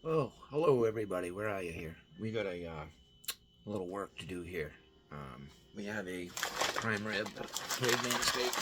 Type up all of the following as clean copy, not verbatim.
Oh, hello everybody. Where are you here? We got a little work to do here. We have a prime rib caveman steak.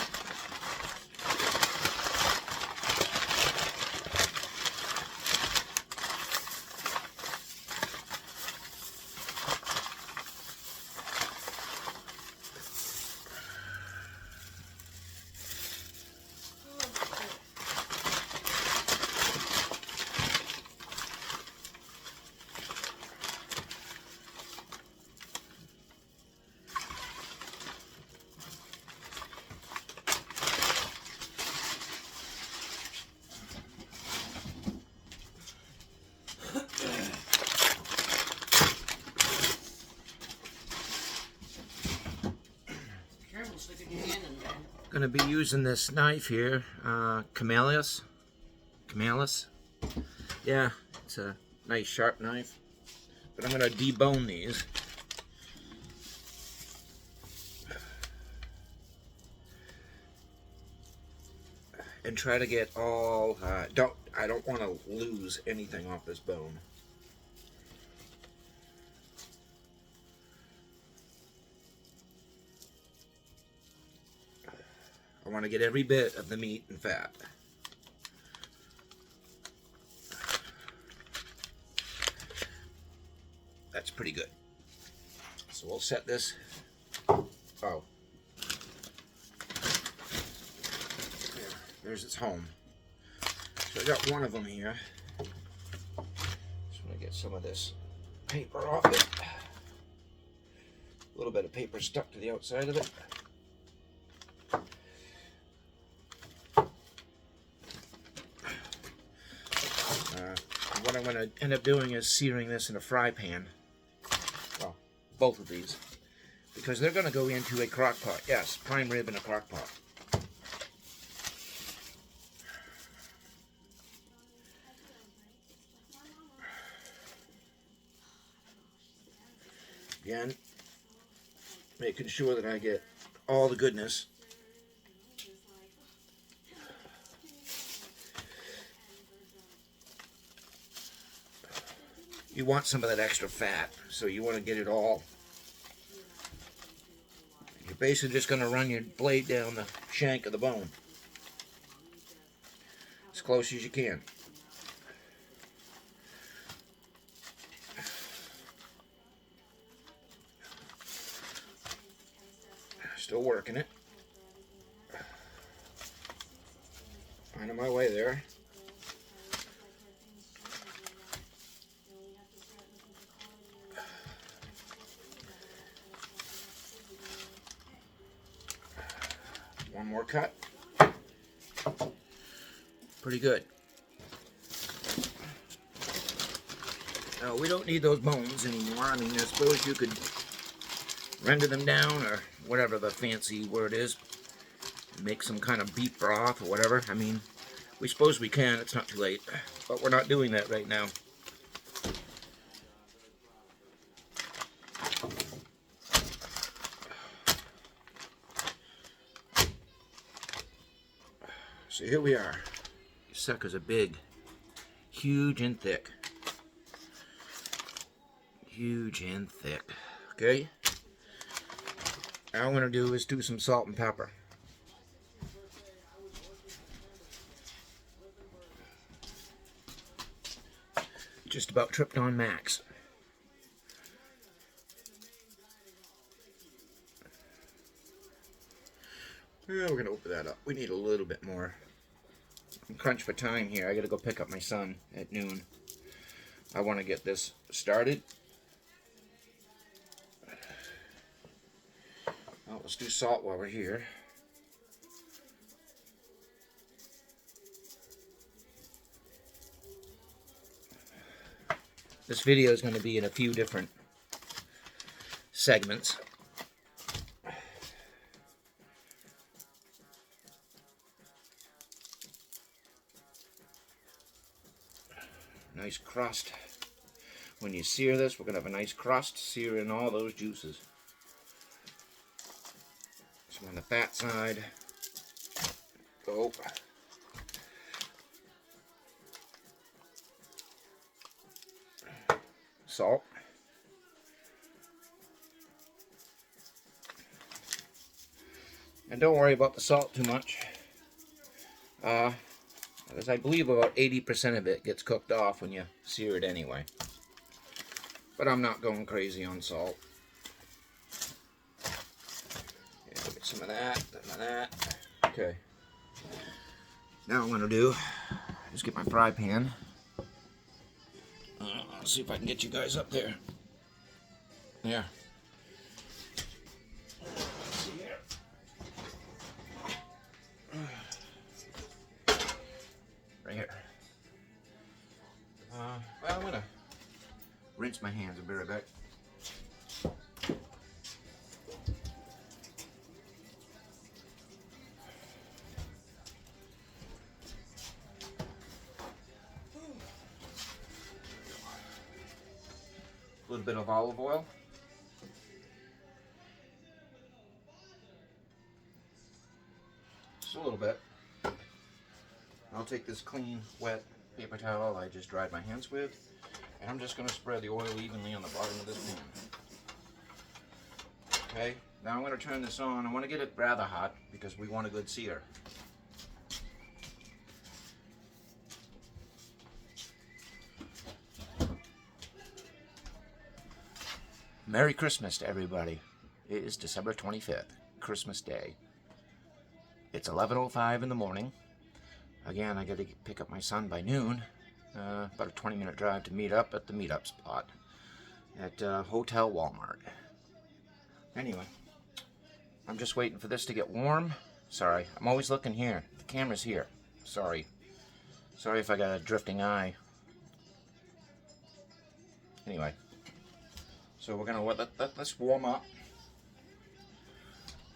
Careful sticking your hand in there. Gonna be using this knife here, Camellias. Camellis. Yeah, it's a nice sharp knife. But I'm gonna debone these. And try to get all, I don't want to lose anything off this bone. I want to get every bit of the meat and fat. That's pretty good. So we'll set this. Oh. There's its home. So I got one of them here. Just want to get some of this paper off it. A little bit of paper stuck to the outside of it. What I'm going to end up doing is searing this in a fry pan. Well, both of these. Because they're going to go into a crock pot. Yes, prime rib in a crock pot. Again, making sure that I get all the goodness. You want some of that extra fat, so you want to get it all. You're basically just going to run your blade down the shank of the bone. As close as you can. Still working it. Finding my way there. One more cut. Pretty good. Now, we don't need those bones anymore. I mean, I suppose you could render them down, or whatever the fancy word is, make some kind of beef broth or whatever. I mean, we suppose we can. It's not too late. But we're not doing that right now. So here we are. These suckers are big. Huge and thick. Huge and thick. Okay? All I'm going to do is do some salt and pepper. Just about tripped on max. Yeah, we're going to open that up. We need a little bit more. I'm crunched for time here. I got to go pick up my son at noon. I want to get this started. Well, let's do salt while we're here. This video is going to be in a few different segments. Nice crust. When you sear this, we're going to have a nice crust, sear in all those juices. So on the fat side, go. salt. And don't worry about the salt too much. As I believe about 80% of it gets cooked off when you sear it anyway. But I'm not going crazy on salt. Yeah, get some of that. Okay. Now what I'm going to do is get my fry pan. Let's see if I can get you guys up there. Yeah. Let's see here. Right here. Well, I'm going to rinse my hands a bit. A little bit of olive oil. Just a little bit. I'll take this clean, wet paper towel I just dried my hands with, and I'm just going to spread the oil evenly on the bottom of this pan. Okay, now I'm going to turn this on. I want to get it rather hot because we want a good sear. Merry Christmas to everybody. It is December 25th, Christmas Day. It's 11:05 in the morning. Again, I got to pick up my son by noon. About a 20-minute drive to meet up at the meetup spot at Hotel Walmart. Anyway, I'm just waiting for this to get warm. Sorry, I'm always looking here. The camera's here. Sorry if I got a drifting eye. Anyway, so we're gonna let this warm up.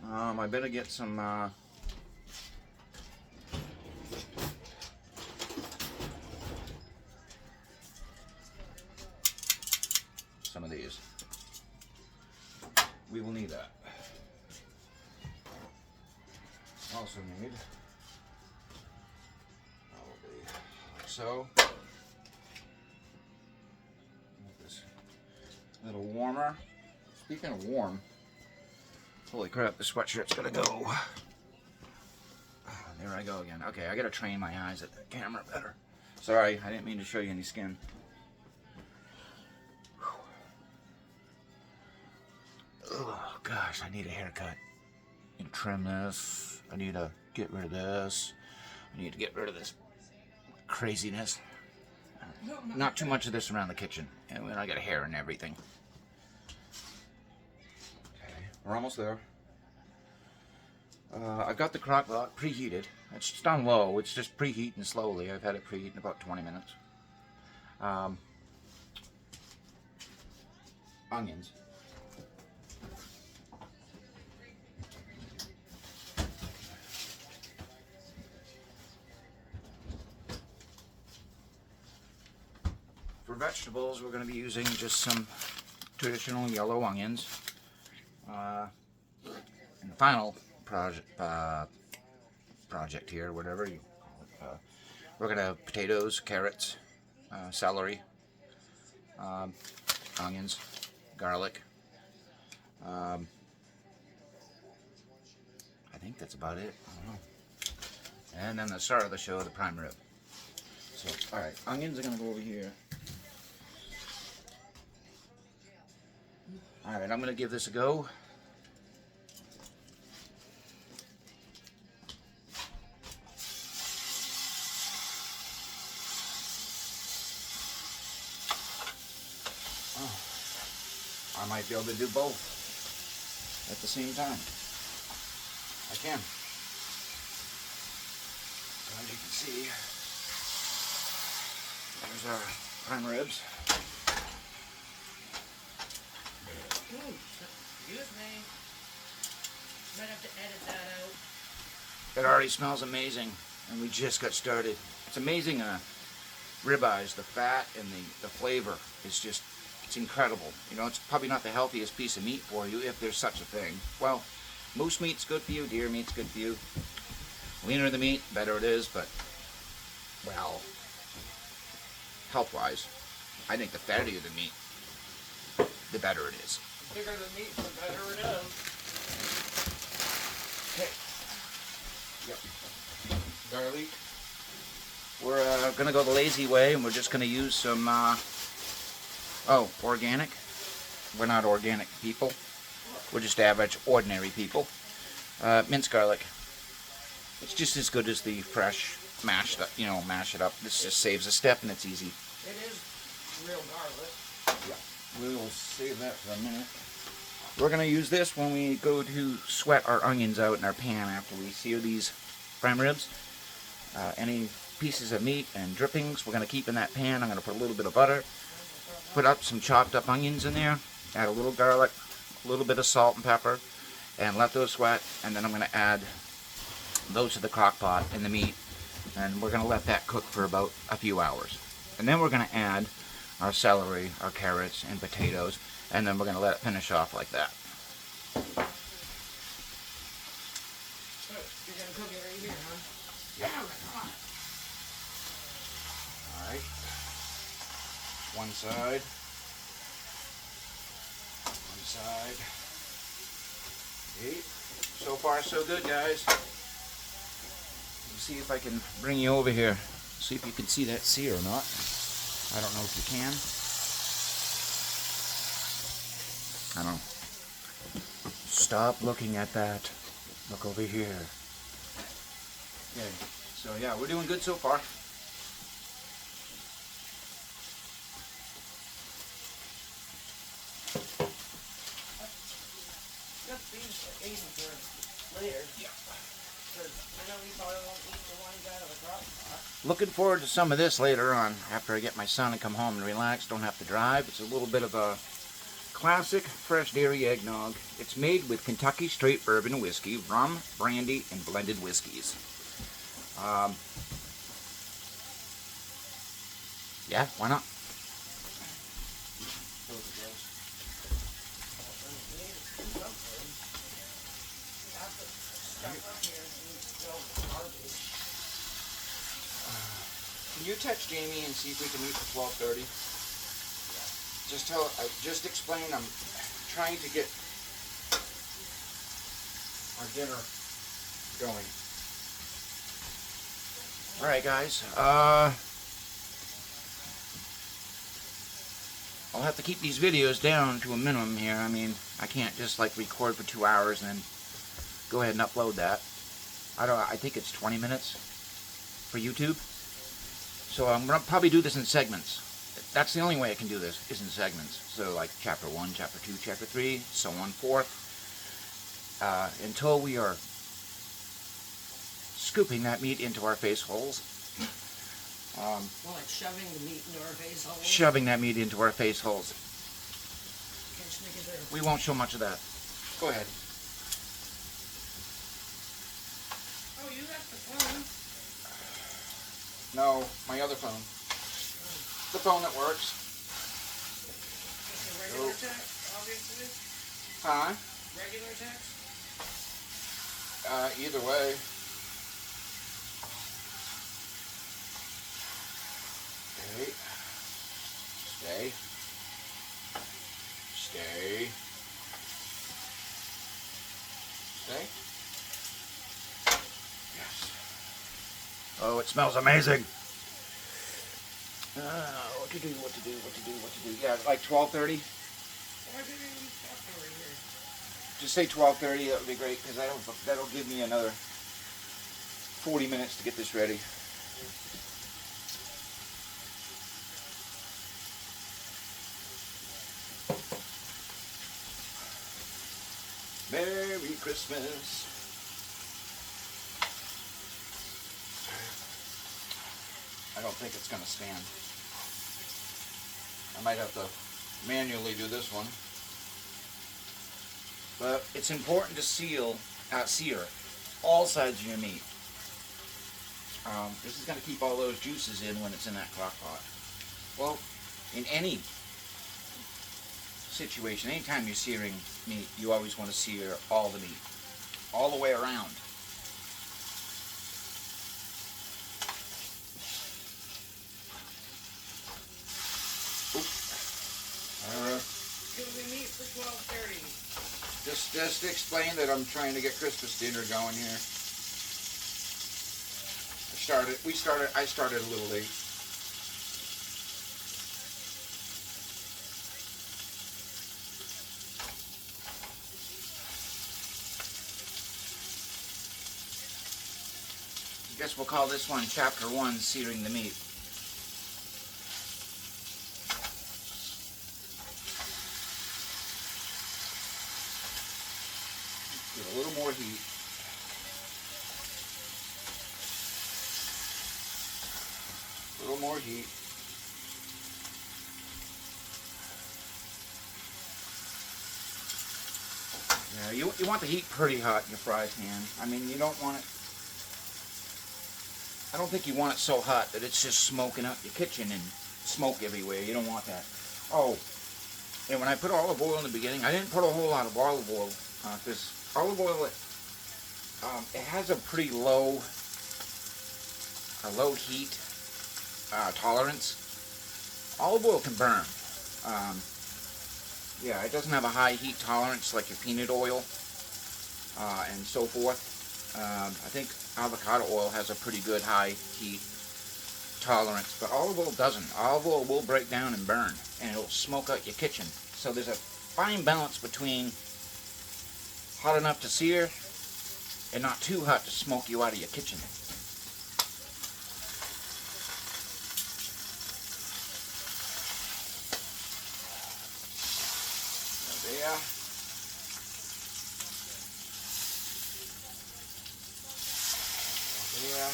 I better get some of these. We will need that. Also need probably like so. Make this a little warmer. Speaking of warm, holy crap, the sweatshirt's gonna go. There I go again. Okay, I gotta train my eyes at the camera better. Sorry, I didn't mean to show you any skin. Oh gosh, I need a haircut. I need to trim this. I need to get rid of this. I need to get rid of this craziness. Not too much of this around the kitchen. And I got hair and everything. Okay, we're almost there. I got the crock pot preheated. It's just on low. It's just preheating slowly. I've had it preheat in about 20 minutes. Onions. For vegetables, we're going to be using just some traditional yellow onions. And the final project here, whatever you call it, we're going to have potatoes, carrots, celery, onions, garlic. I think that's about it. I don't know. And then the start of the show, the prime rib. So, alright, onions are going to go over here. Alright, I'm going to give this a go. Oh, I might be able to do both at the same time. I can. As you can see, there's our prime ribs. Excuse me. Might have to edit that out. It already smells amazing, and we just got started. It's amazing, ribeyes, the fat and the flavor is just, it's incredible. You know, it's probably not the healthiest piece of meat for you, if there's such a thing. Well, moose meat's good for you, deer meat's good for you. Leaner the meat, better it is, but, well, health-wise, I think the fattier the meat, the better it is. The bigger the meat, the better it is. Okay. Yep. Garlic. We're gonna go the lazy way, and we're just gonna use some. Organic. We're not organic people. We're just average, ordinary people. Minced garlic. It's just as good as the fresh mashed up. Mash it up. This just saves a step, and it's easy. It is real garlic. Yeah. We'll save that for a minute. We're gonna use this when we go to sweat our onions out in our pan after we sear these prime ribs. Any pieces of meat and drippings we're gonna keep in that pan. I'm gonna put a little bit of butter, put up some chopped up onions in there, add a little garlic, a little bit of salt and pepper, and let those sweat. And then I'm gonna add those to the crock pot and the meat, and we're gonna let that cook for about a few hours. And then we're gonna add our celery, our carrots, and potatoes, and then we're going to let it finish off like that. So, you're going to cook it right here, huh? Yep. Come on. Alright. One side. One side. Okay. So far, so good, guys. Let's see if I can bring you over here. See if you can see that sear or not. I don't know if you can. I don't know. Stop looking at that. Look over here. Okay. So yeah, we're doing good so far. Just these are eating for later. Yeah. Because I know you probably won't eat the ones out of the crock pot. Looking forward to some of this later on after I get my son and come home and relax, don't have to drive. It's a little bit of a classic fresh dairy eggnog. It's made with Kentucky straight bourbon whiskey, rum, brandy, and blended whiskeys. Yeah, why not? Can you text Jamie and see if we can meet for 12:30? Just explain. I'm trying to get our dinner going. All right, guys. I'll have to keep these videos down to a minimum here. I mean, I can't just like record for 2 hours and then go ahead and upload that. I think it's 20 minutes for YouTube. So I'm gonna probably do this in segments. That's the only way I can do this, is in segments. So like chapter 1, chapter 2, chapter 3, so on forth. Until we are scooping that meat into our face holes. Well, like shoving the meat into our face hole. Shoving that meat into our face holes. Can't sneak it there. We won't show much of that. Go ahead. Oh, you got the phone. No, my other phone. The phone that works. Just a regular text, obviously. Huh? Regular text. Either way. Okay. Stay. Stay. Stay. Yes. Oh, it smells amazing. What to do, what to do, what to do, what to do. Yeah, like 12:30. Why didn't you stop over here? Just say 12:30. That would be great because that'll give me another 40 minutes to get this ready. Merry Christmas. I don't think it's going to stand. I might have to manually do this one. But it's important to sear all sides of your meat. This is going to keep all those juices in when it's in that crock pot. Well, in any situation, anytime you're searing meat, you always want to sear all the meat, all the way around. Excuse me. just explain that I'm trying to get Christmas dinner going here. I started a little late. I guess we'll call this one Chapter 1, Searing the Meat. Get a little more heat. A little more heat. Yeah, you want the heat pretty hot in your fry pan. I mean, you don't want it... I don't think you want it so hot that it's just smoking up your kitchen and smoke everywhere. You don't want that. Oh, and when I put olive oil in the beginning, I didn't put a whole lot of olive oil. Because olive oil, it has a pretty low heat tolerance. Olive oil can burn. Yeah, it doesn't have a high heat tolerance like your peanut oil and so forth. I think avocado oil has a pretty good high heat tolerance, but olive oil doesn't. Olive oil will break down and burn, and it'll smoke out your kitchen. So there's a fine balance between hot enough to sear and not too hot to smoke you out of your kitchen. There. There.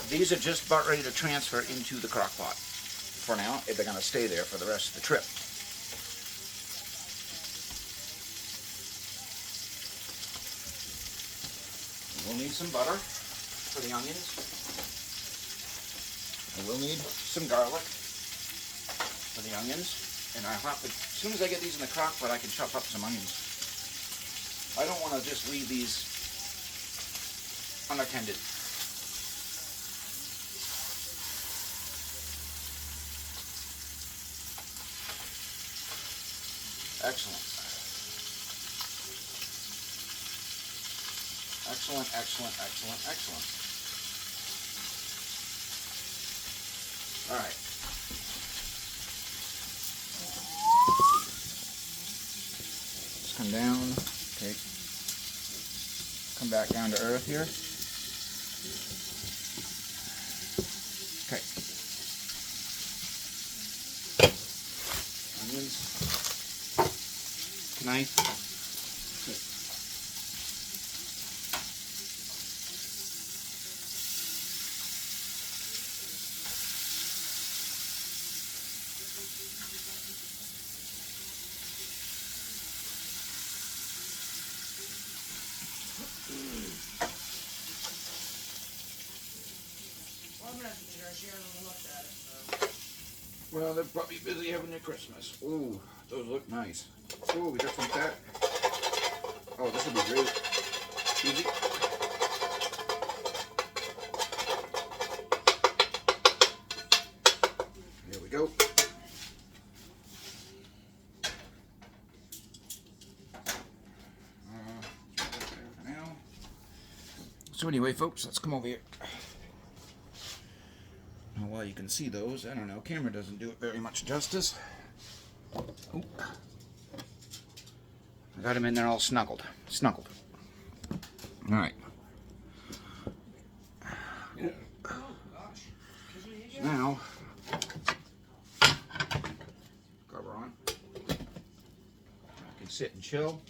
These are just about ready to transfer into the crock pot. For now, they're going to stay there for the rest of the trip. We'll need some butter for the onions. And we'll need some garlic for the onions. And I have to, as soon as I get these in the crock pot, I can chop up some onions. I don't want to just leave these unattended. Excellent. Excellent, excellent, excellent, excellent. All right. Let's come down. Okay. Come back down to earth here. Okay. Onions. Knife. Okay. Well, I'm gonna have to get her. She hasn't looked at it. So. Well, they're probably busy having their Christmas. Ooh, those look nice. Ooh, we got some fat. Oh, this will be great. Easy. There we go. For now. So anyway, folks, let's come over here. Now, while you can see those, I don't know, camera doesn't do it very much justice. Ooh. I got him in there all snuggled. All right. Now, cover on. I can sit and chill.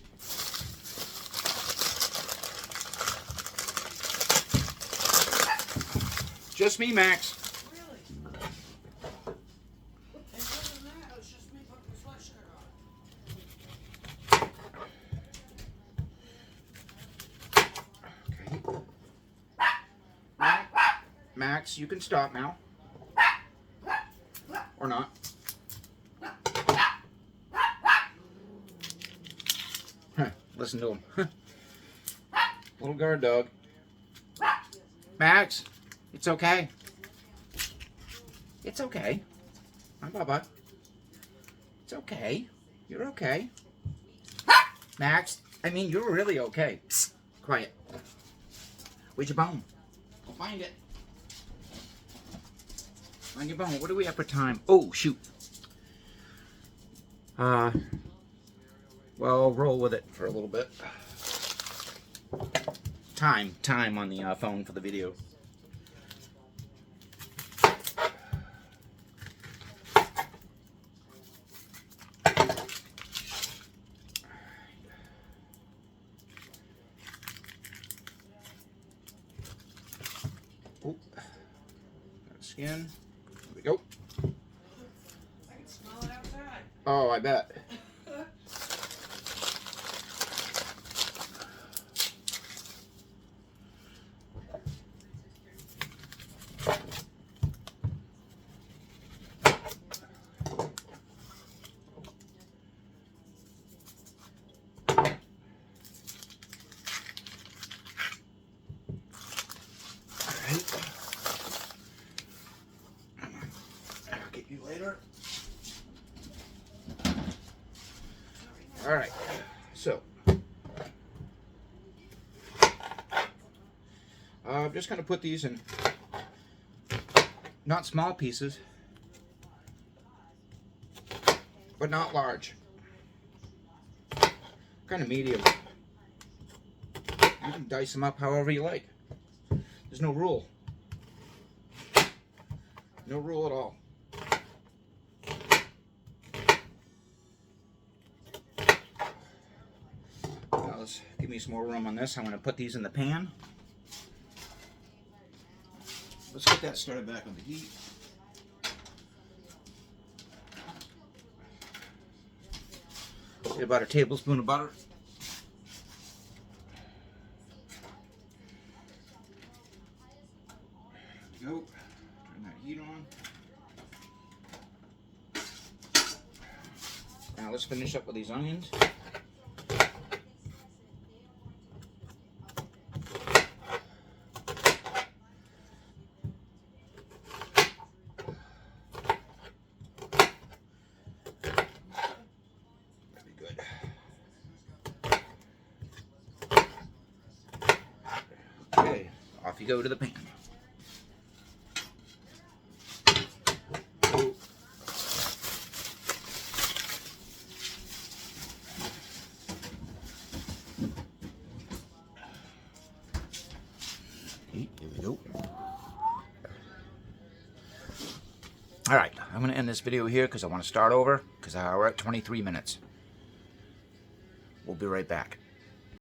Just me, Max. Really? It wasn't that. It was just me putting the sweatshirt on. Okay. Max, you can stop now. Or not. Huh, listen to him. Little guard dog. Max, it's okay. It's okay. Hi, Bubba. It's okay. You're okay. Max, I mean, you're really okay. Psst. Quiet. Where's your bone? Go find it. Find your bone. What do we have for time? Oh, shoot. Well, roll with it for a little bit. Time on the phone for the video. Oh, got skin. There we go. I can smell it outside. Oh, I bet. I'll get you later. All right, so I'm just gonna put these in not small pieces, but not large. Kind of medium. You can dice them up however you like. There's no rule. No rule at all. Now let's give me some more room on this. I'm going to put these in the pan. Let's get that started back on the heat. Get about a tablespoon of butter. There we go. Turn that heat on. Now let's finish up with these onions. Okay, off you go to the pan. Here we go. All right, I'm going to end this video here because I want to start over because we're at 23 minutes. We'll be right back.